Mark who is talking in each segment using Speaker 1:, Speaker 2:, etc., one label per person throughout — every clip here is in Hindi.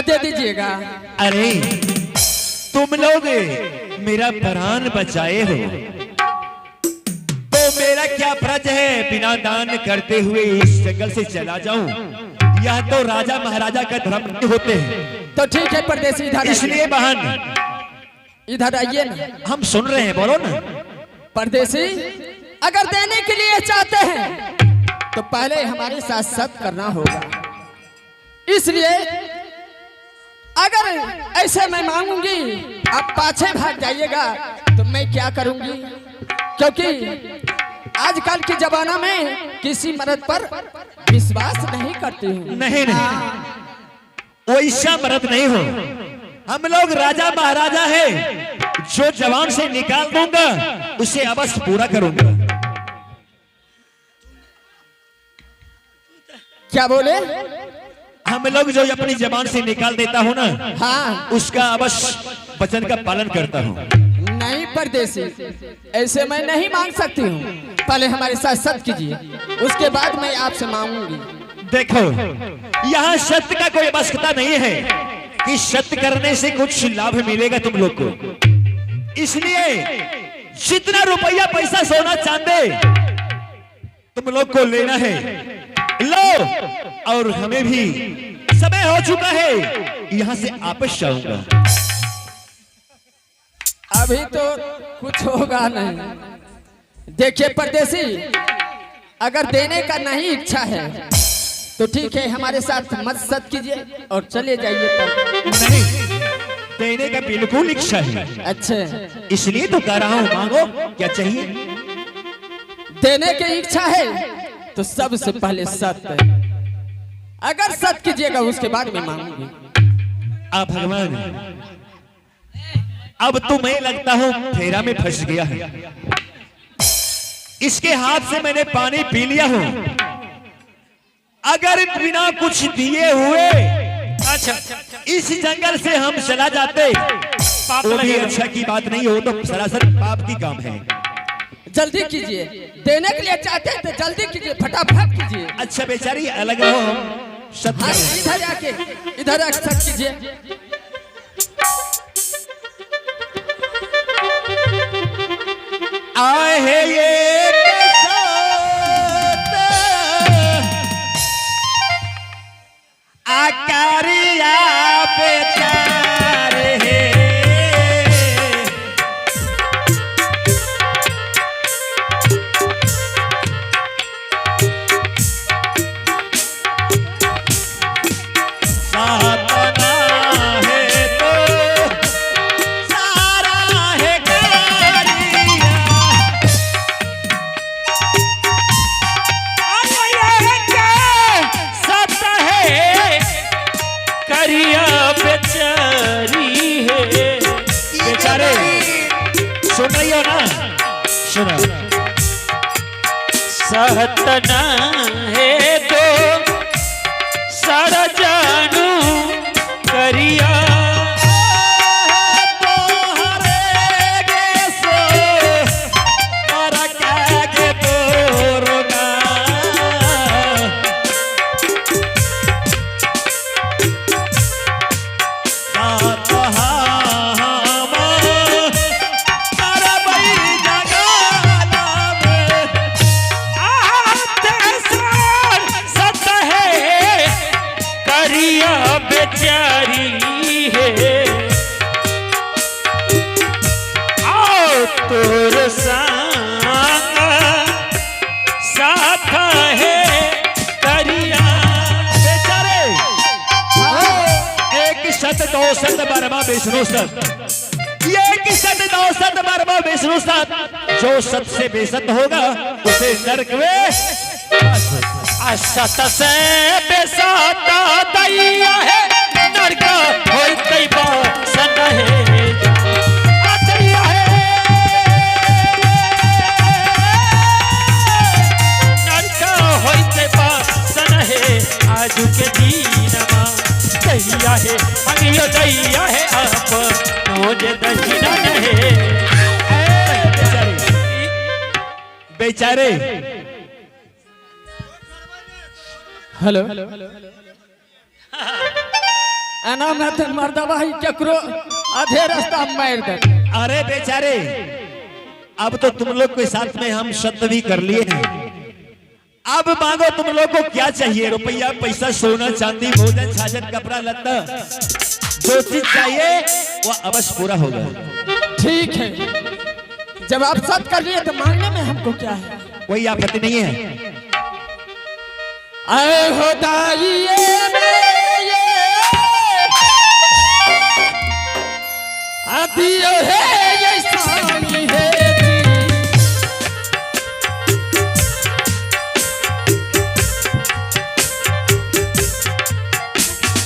Speaker 1: क्या दे दीजिएगा?
Speaker 2: अरे तुम लोग मेरा प्राण बचाए हो तो मेरा क्या फर्ज है बिना दान करते हुए इस जंगल से चला जाऊं? यह तो राजा महाराजा का धर्म नहीं होते हैं।
Speaker 1: तो ठीक है परदेसी, इधर
Speaker 2: इसलिए बहन
Speaker 1: इधर आइए ना।
Speaker 2: हम सुन रहे हैं, बोलो ना।
Speaker 1: परदेसी, अगर देने के लिए चाहते हैं तो पहले हमारे साथ सत्य करना होगा। इसलिए अगर ऐसे मैं मांगूंगी आप पाछे भाग जाइएगा तो मैं क्या करूंगी? क्योंकि आजकल के जमाना में किसी मर्द पर विश्वास नहीं करती हूँ।
Speaker 2: नहीं नहीं, वैसा मर्द नहीं हो। हम लोग राजा महाराजा है, जो जवान से निकाल दूंगा उसे अवश्य पूरा करूंगा।
Speaker 1: क्या बोले?
Speaker 2: हम लोग जो अपनी जबान से निकाल देता हूँ ना,
Speaker 1: हाँ,
Speaker 2: उसका अवश्य वचन का पालन करता हूँ।
Speaker 1: नहीं परदेसी, ऐसे मैं नहीं मांग सकती हूँ। पहले हमारे साथ सत्य कीजिए, उसके बाद मैं आपसे मांगूंगी।
Speaker 2: देखो, यहाँ सत्य का कोई आवश्यकता नहीं है कि सत्य करने से कुछ लाभ मिलेगा तुम लोग को। इसलिए जितना रुपया पैसा सोना चांदी तुम लोग को लेना है लो, और हमें भी समय हो चुका है, यहाँ से वापस जाऊंगा।
Speaker 1: अभी तो कुछ होगा नहीं। देखिए परदेसी, अगर देने का नहीं इच्छा है तो ठीक है, हमारे साथ मत सत कीजिए और चले जाइए। तब
Speaker 2: नहीं, देने का बिल्कुल इच्छा है।
Speaker 1: अच्छा,
Speaker 2: इसलिए तो कह रहा हूँ, मांगो क्या चाहिए।
Speaker 1: देने की इच्छा है तो सबसे पहले सत्य, अगर सत्य कीजिएगा उसके बाद में मांगूंगी।
Speaker 2: आप भगवान, अब तो मैं लगता हूं फेरा में फंस गया है। इसके हाथ से मैंने पानी पी लिया हूं। अगर बिना कुछ दिए हुए अच्छा इस जंगल से हम चला जाते वो भी अच्छा की बात नहीं हो, तो सरासर पाप की काम है।
Speaker 1: जल्दी कीजिए, देने के लिए चाहते हैं तो जल्दी कीजिए, फटाफट कीजिए।
Speaker 2: अच्छा बेचारी, अलग रहो, हम सत्य
Speaker 1: हाँ,
Speaker 2: करें।
Speaker 1: इधर आके इधर आके सत्य कीजिए।
Speaker 2: आए है ये आकारिया बेचारे है। सातना है तो सारा है कारिया। सत है करिया बेचारी है। बेचारे सुन रही हो ना? सुनो।
Speaker 3: सतना है तो सारा जानू करिया। बेचारी है आओ तोर संग साथ है करिया।
Speaker 2: बेचारे एक सत दो सत बर्मा विष्णु सत, ये एक सत दो सत बर्मा विष्णु सत। जो सत से बेसत होगा उसे नरक में
Speaker 3: असत से बेसाता दैया है, नरक होई सन है। दैया है नरक होई सन है। आज के दीनमा दैया है, अगियो दैया है, आप मुझे दक्षिणा है।
Speaker 2: बेचारे
Speaker 1: हेलो, एना में तो मर्दवा ही केकरो आधे रास्ता मार दे।
Speaker 2: अरे बेचारे, अब तो तुम लोग के साथ में हम शब्द भी कर लिए हैं। अब मांगो तुम लोग को क्या चाहिए, रुपया, पैसा, सोना, चांदी, भोजन, छाजन, कपड़ा, लत्ता, जो चीज चाहिए वो अवश्य पूरा होगा।
Speaker 1: ठीक है, जब आप सत कर लिए तो मांगने में हमको क्या है?
Speaker 2: कोई आपत्ति नहीं है।
Speaker 1: आए हो दाइये में आदियो है ये सानी है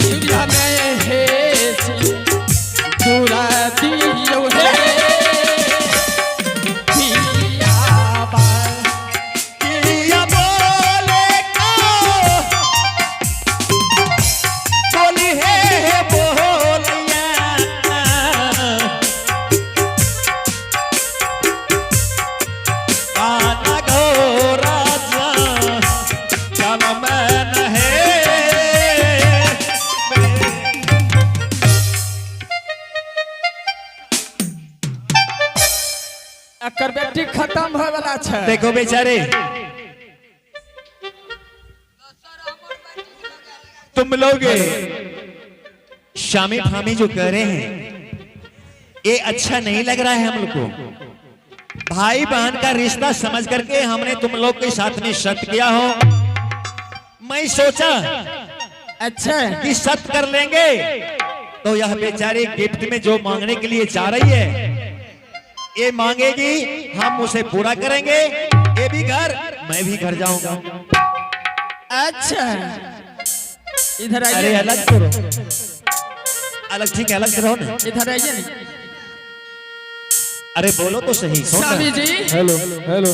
Speaker 1: दुनिया में है दूरा दियो है अकर बेटी खत्म हो वाला छे।
Speaker 2: देखो बेचारे, तुम लोग शामी फामी जो कर रहे हैं ये अच्छा नहीं लग रहा है हम लोग को। भाई बहन का रिश्ता समझ करके हमने तुम लोग के साथ में शर्त किया हो। मैं सोचा
Speaker 1: अच्छा
Speaker 2: कि शर्त कर लेंगे तो यह बेचारी गिफ्ट में जो मांगने के लिए चाह रही है ये मांगेगी, हम उसे पूरा करेंगे। ये भी घर, मैं भी घर जाऊंगा।
Speaker 1: अच्छा इधर आइए।
Speaker 2: अरे अलग करो, अलग ठीक है, अलग करो ना।
Speaker 1: इधर आइए नहीं।
Speaker 2: अरे बोलो तो सही।
Speaker 1: स्वामी जी,
Speaker 2: हेलो हेलो,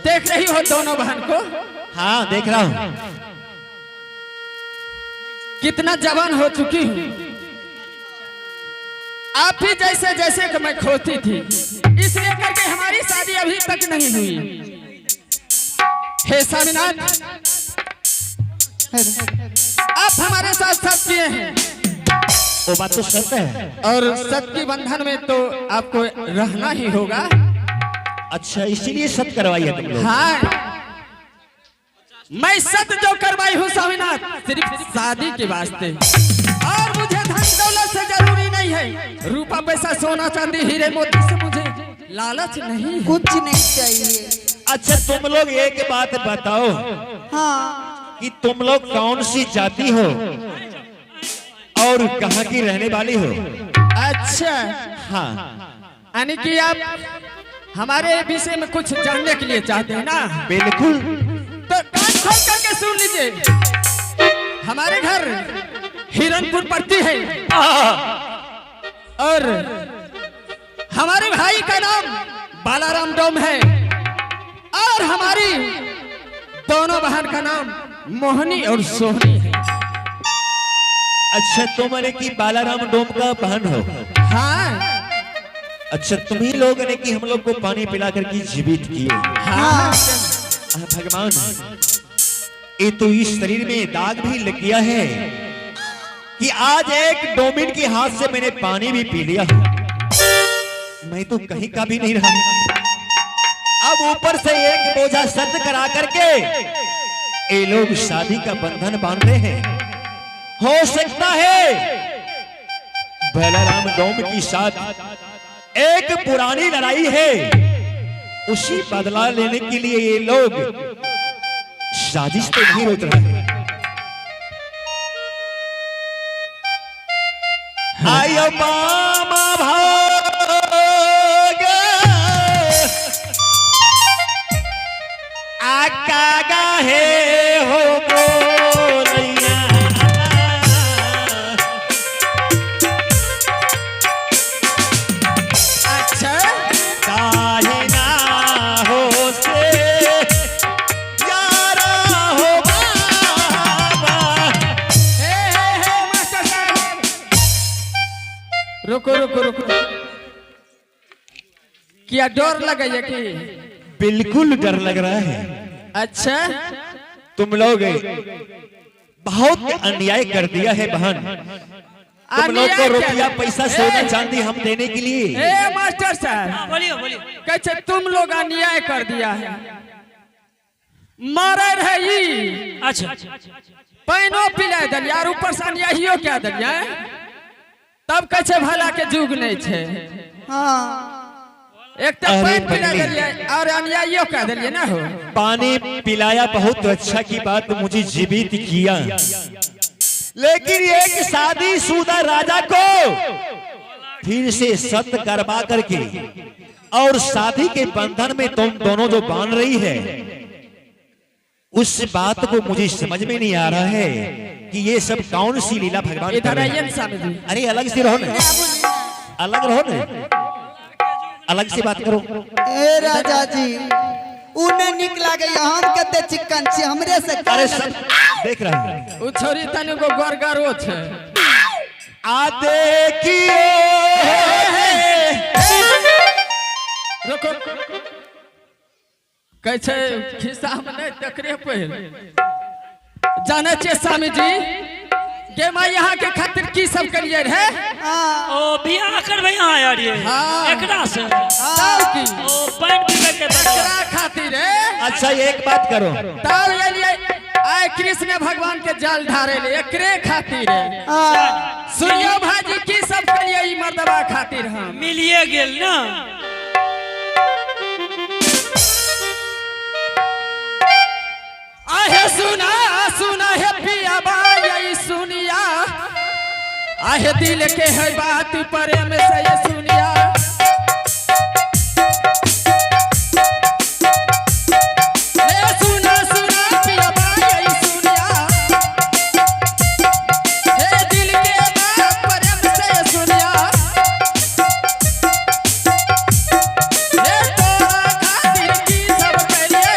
Speaker 1: देख रही हो दोनों बहन को?
Speaker 2: हाँ देख रहा हूँ।
Speaker 1: कितना जवान हो चुकी हूँ। आप ही जैसे जैसे कि मैं खोती थी, इसलिए करके हमारी शादी अभी तक नहीं हुई। हे स्वामीनाथ, आप हमारे साथ साथ किए हैं
Speaker 2: वो बात तो सच है।
Speaker 1: और सत्य के बंधन में तो आपको रहना ही होगा।
Speaker 2: अच्छा इसीलिए सत करवाई है तुम लोग।
Speaker 1: हाँ, मैं सत्य जो करवाई हूँ स्वामीनाथ सिर्फ शादी के वास्ते, और मुझे धन दौलत से जरूरी नहीं है। रूपा पैसा सोना चांदी हीरे मोती से मुझे लालच नहीं,
Speaker 4: कुछ नहीं चाहिए।
Speaker 2: अच्छा तुम लोग एक बात बताओ,
Speaker 4: हाँ,
Speaker 2: कि तुम लोग कौन सी जाति हो और कहाँ की रहने वाली हो?
Speaker 1: अच्छा
Speaker 2: हाँ
Speaker 1: यानी कि आप हमारे विषय में कुछ जानने के लिए चाहते हैं ना?
Speaker 2: बिल्कुल।
Speaker 1: तो कान खोल करके सुन लीजिए। हमारे घर हिरनपुर पड़ती है और हमारे भाई का नाम बालाराम डोम है और हमारी दोनों बहन का नाम मोहनी और सोहनी है।
Speaker 2: अच्छा तुमने की बालाराम डोम का बहन हो?
Speaker 1: हाँ
Speaker 2: अच्छा तुम्ही लोग ने कि हम लोग को पानी पिला करके जीवित किए।
Speaker 1: हाँ
Speaker 2: भगवान, ये तो इस शरीर में दाग भी लग गया है कि आज एक डोमिन के हाथ से मैंने पानी भी पी लिया। मैं तो कहीं का भी नहीं रहा। अब ऊपर से एक बोझा सत्य करा करके ये लोग शादी का बंधन बांध रहे हैं। हो सकता है बालाराम डोम की साथ एक पुरानी लड़ाई है, उसी बदला लेने के लिए ये लोग साजिश तो नहीं रोक रहे हैं। आयो मामा भाग आका गाहे हो बोलैया।
Speaker 1: अच्छा
Speaker 2: काहे ना हो से यारा हो बाबा।
Speaker 1: हे मास्टर साहब, रुको रुको रुको। क्या डर लगे कि?
Speaker 2: बिल्कुल डर लग रहा है।
Speaker 1: अच्छा
Speaker 2: तुम लोग बहुत अन्याय कर दिया है बहन। तुम लोग को
Speaker 1: अन्याय
Speaker 2: रुपया
Speaker 1: क्या-
Speaker 2: पैसा सोना
Speaker 1: ए,
Speaker 2: चांदी हम देने के लिए।
Speaker 1: ए मास्टर साहब,
Speaker 3: हाँ, बोलिए बोलिए।
Speaker 1: कैसे तुम लोग अन्याय कर दिया है। मारे रहे
Speaker 3: अच्छा
Speaker 1: पैनो पिला दिलिया और ऊपर से अन्यायियों क्या दिलिया, तब कैसे भला के जुग नहीं छे।
Speaker 4: हाँ
Speaker 1: एक तो
Speaker 2: अरे
Speaker 1: पैन पिला
Speaker 2: बल्ले।
Speaker 1: दिलिया और अन्यायियों क्या दिलिया ना हो।
Speaker 2: पानी पिलाया बहुत अच्छा की बात, मुझे जीवित किया, लेकिन एक शादीशुदा राजा को फिर से सत्य करवा करके और शादी के बंधन में तुम दोनों जो बांध रही है, उस बात को मुझे समझ में नहीं आ रहा है कि ये सब कौन सी लीला भगवान कर
Speaker 1: इधर
Speaker 2: रहे
Speaker 1: आइए
Speaker 2: हैं।
Speaker 1: ना स्वामी जी।
Speaker 2: अरे अलग से रहो ना, अलग रहो ना, अलग से बात करो।
Speaker 4: ए राजा जी, उन्हें निकला गया, हम कहते चिकन छी, हमरे से
Speaker 2: अरे
Speaker 4: करे
Speaker 2: सब देख रहे हैं।
Speaker 1: उ छोरी तने को गरगरो छे।
Speaker 2: आ देखिए
Speaker 1: रुको, कैसे खिस्सा में नहीं तकरे पे जाने छे स्वामी जी के मैं यहाँ के खातिर की सब करिए रहे।
Speaker 4: हाँ
Speaker 3: ओ बियाह करबे यहाँ यार ये
Speaker 1: हाँ।
Speaker 3: एकरा से
Speaker 1: ताऊ की
Speaker 3: ओ पैन पीबे के बदला
Speaker 1: एकरा खातिर है।
Speaker 2: अच्छा एक बात करो,
Speaker 1: ताऊ ये लिए आए कृष्ण भगवान के जल ढारे ले एकरे खातिर है।
Speaker 4: हाँ
Speaker 1: सूर्यो भाजी की सब करिए ई मर्दबा खातिर हम।
Speaker 3: मिलिए गेल ना।
Speaker 1: आहे सुना सुना है पिया बाई सुनिया, आहे दिल के है बात प्रेम से ये सुनिया। हे सुना सुना पिया बाई सुनिया, हे दिल के बात प्रेम से ये सुनिया। हे तोरा खातिर की सब करिए,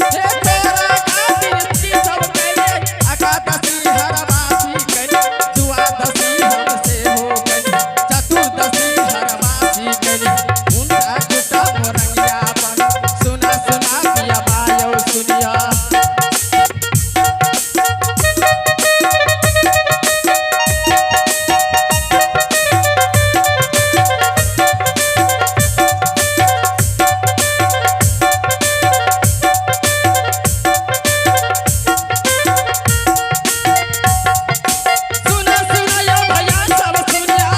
Speaker 1: हे तोरा खातिर की सब करिए। एकादशी हरवासी करी, द्वादशी हमसे हो गई, चतुर्दशी हरवासी करी, उनका जुटा मोरंगिया बन। सुना सुना पिया बायो सुनिया। सुना सुना यो भैया सब सुनिया,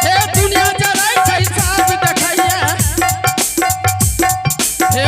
Speaker 1: हे दुनिया जरै छै साफ देखैया, हे